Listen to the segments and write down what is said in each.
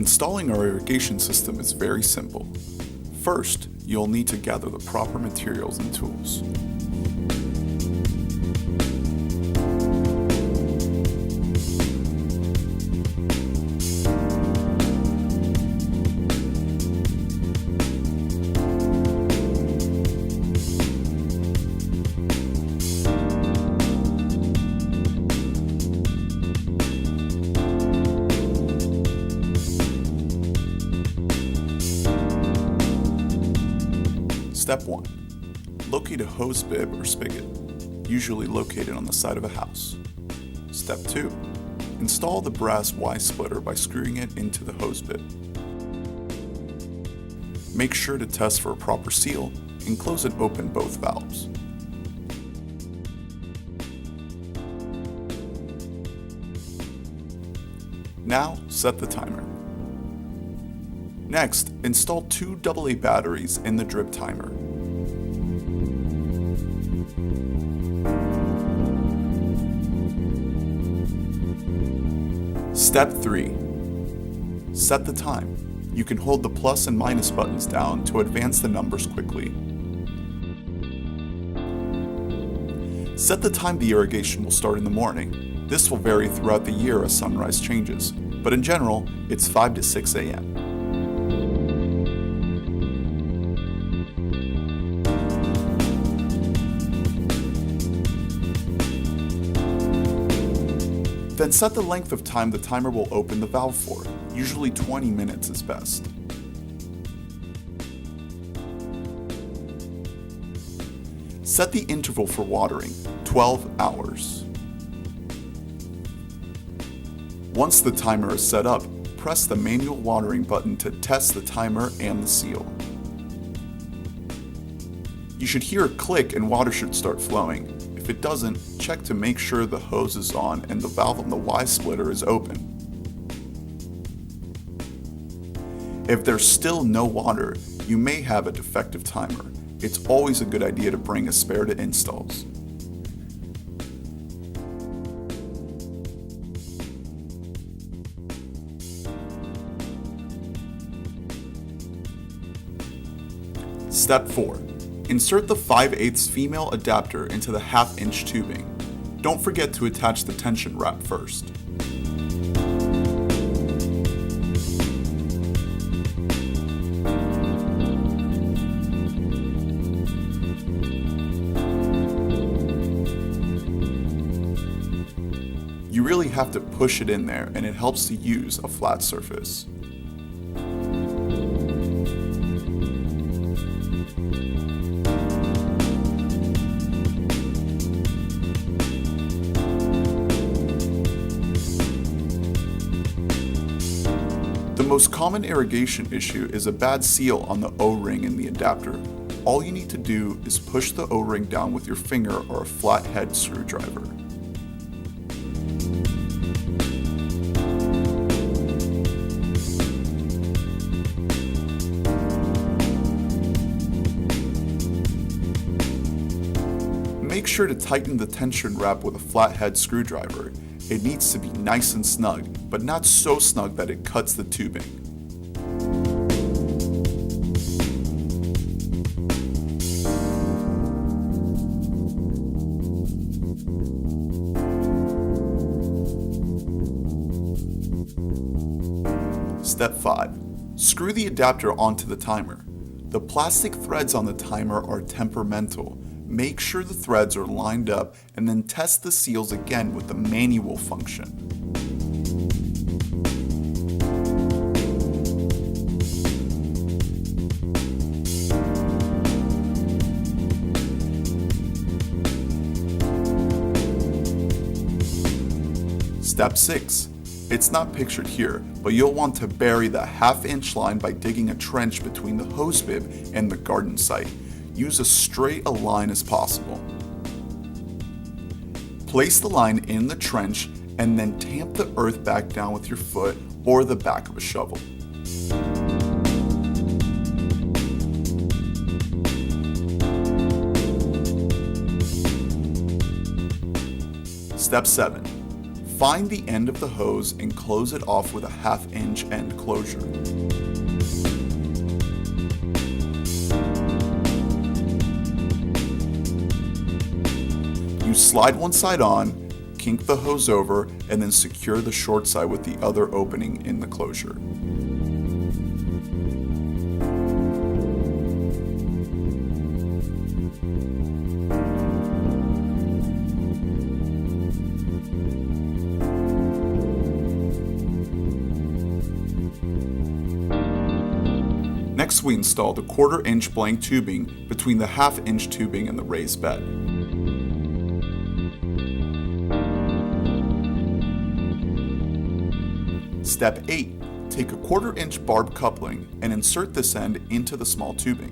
Installing our irrigation system is very simple. First, you'll need to gather the proper materials and tools. Step 1. Locate a hose bib or spigot, usually located on the side of a house. Step 2. Install the brass Y-splitter by screwing it into the hose bib. Make sure to test for a proper seal and close and open both valves. Now, set the timer. Next, install 2 AA batteries in the drip timer. Step 3. Set the time. You can hold the plus and minus buttons down to advance the numbers quickly. Set the time the irrigation will start in the morning. This will vary throughout the year as sunrise changes, but in general, it's 5 to 6 a.m. Then set the length of time the timer will open the valve for. Usually 20 minutes is best. Set the interval for watering, 12 hours. Once the timer is set up, press the manual watering button to test the timer and the seal. You should hear a click and water should start flowing. If it doesn't, check to make sure the hose is on and the valve on the Y-splitter is open. If there's still no water, you may have a defective timer. It's always a good idea to bring a spare to installs. Step 4. Insert the 5/8 female adapter into the 1/2 inch tubing. Don't forget to attach the tension wrap first. You really have to push it in there, and it helps to use a flat surface. The most common irrigation issue is a bad seal on the O-ring in the adapter. All you need to do is push the O-ring down with your finger or a flathead screwdriver. Make sure to tighten the tension wrap with a flathead screwdriver. It needs to be nice and snug, but not so snug that it cuts the tubing. Step 5. Screw the adapter onto the timer. The plastic threads on the timer are temperamental. Make sure the threads are lined up and then test the seals again with the manual function. Step 6. It's not pictured here, but you'll want to bury the 1/2 inch line by digging a trench between the hose bib and the garden site. Use as straight a line as possible. Place the line in the trench and then tamp the earth back down with your foot or the back of a shovel. Step 7. Find the end of the hose and close it off with a 1/2 inch end closure. You slide one side on, kink the hose over, and then secure the short side with the other opening in the closure. Next, we install the 1/4 inch blank tubing between the 1/2 inch tubing and the raised bed. Step 8. Take a 1/4 inch barb coupling and insert this end into the small tubing.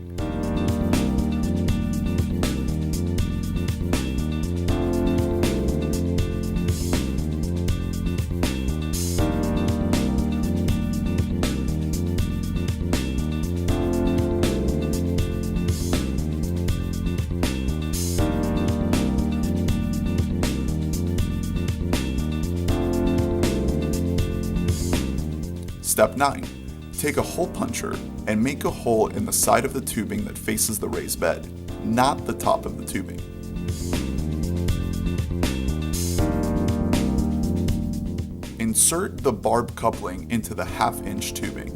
Step 9. Take a hole puncher and make a hole in the side of the tubing that faces the raised bed, not the top of the tubing. Insert the barb coupling into the 1/2 inch tubing.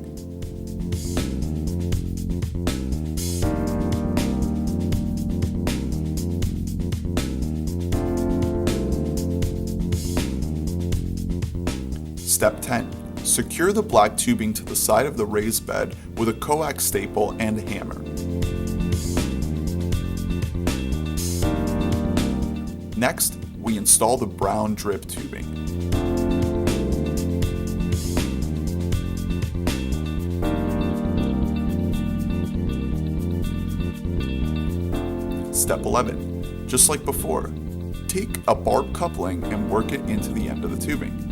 Step 10. Secure the black tubing to the side of the raised bed with a coax staple and a hammer. Next, we install the brown drip tubing. Step 11. Just like before, take a barb coupling and work it into the end of the tubing.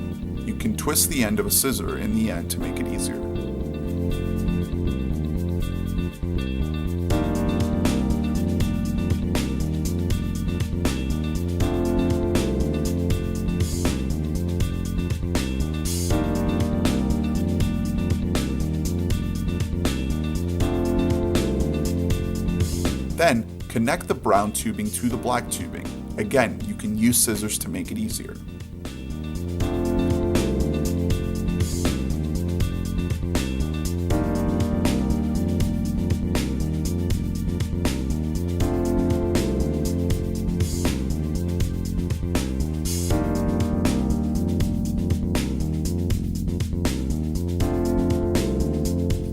You can twist the end of a scissor in the end to make it easier. Then, connect the brown tubing to the black tubing. Again, you can use scissors to make it easier.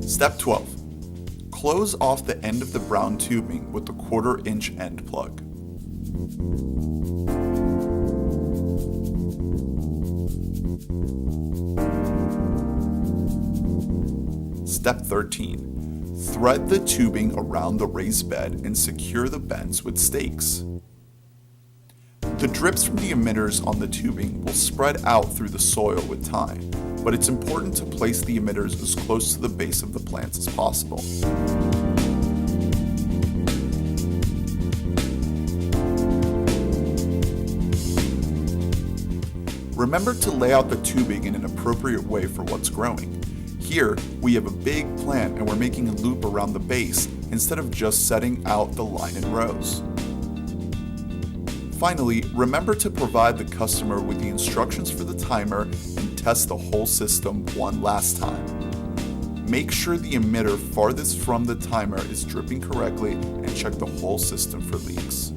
Step 12. Close off the end of the brown tubing with the 1/4 inch end plug. Step 13. Thread the tubing around the raised bed and secure the bends with stakes. The drips from the emitters on the tubing will spread out through the soil with time, but it's important to place the emitters as close to the base of the plants as possible. Remember to lay out the tubing in an appropriate way for what's growing. Here, we have a big plant and we're making a loop around the base instead of just setting out the line in rows. Finally, remember to provide the customer with the instructions for the timer and test the whole system one last time. Make sure the emitter farthest from the timer is dripping correctly and check the whole system for leaks.